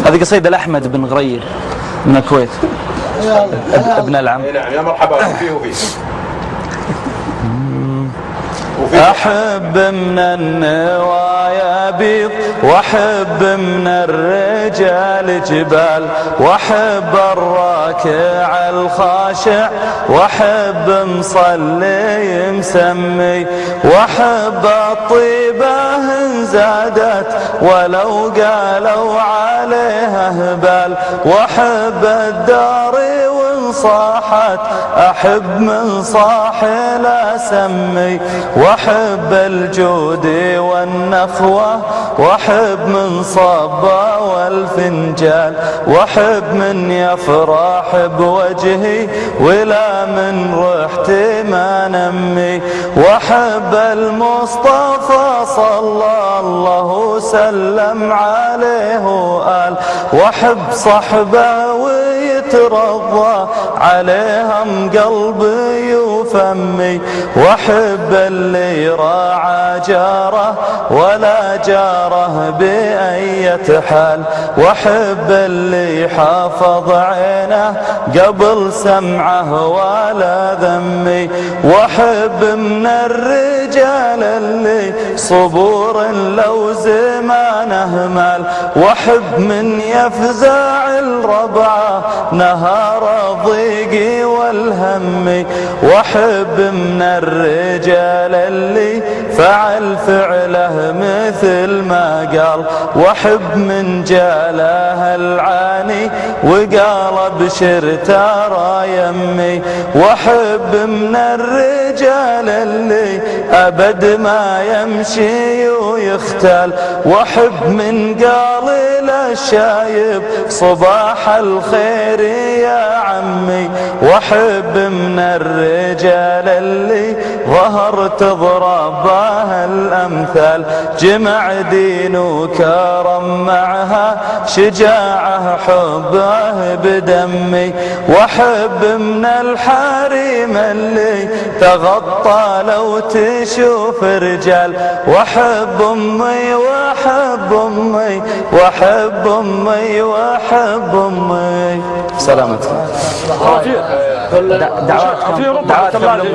هذه قصيدة لأحمد بن غرير من الكويت ابن العم. نعم يا مرحبا فيه وفيه. أحب من النوايا بيض، وأحب من الرجال جبال، وأحب الراكع الخاشع، وأحب مصلي مسمي، وأحب الطيبة إن زادت ولو قالوا عليها هبال، وأحب الدار صاحت أحب من صاحي لا سمي، وأحب الجود والنخوة، وأحب من صبا والفنجال، وأحب من يفرح بوجهي ولا من رحتي ما نمي، وأحب المصطفى صلى الله وسلم عليه وآل، وأحب صحبه ويترضى عليهم قلبي وفمي، وأحب اللي راعى جاره ولا جاره بأية حال، وأحب اللي حافظ عينه قبل سمعه ولا ذمي، وأحب من الرجال اللي صبور لو زمانه مال، وأحب من يفزع الربعة نهار الضيق والهم، وأحب من الرجال اللي فعل فعله مثل ما قال، وأحب من جاله العاني وقال ابشر ترى يمي، وأحب من الرجال اللي أبد ما يمشي ويختال، وأحب من قال الشايب صباح الخير يا عمي، وأحب من الرجال اللي ظهر تضربها الأمثال، جمع دين وكرم معها شجاعه حبه بدمي، وأحب من الحريم اللي تغطى لو تشوف رجال، وأحب أمي وأحب أمي وأحب أمي وأحب أمي. سلامتك. دعواتكم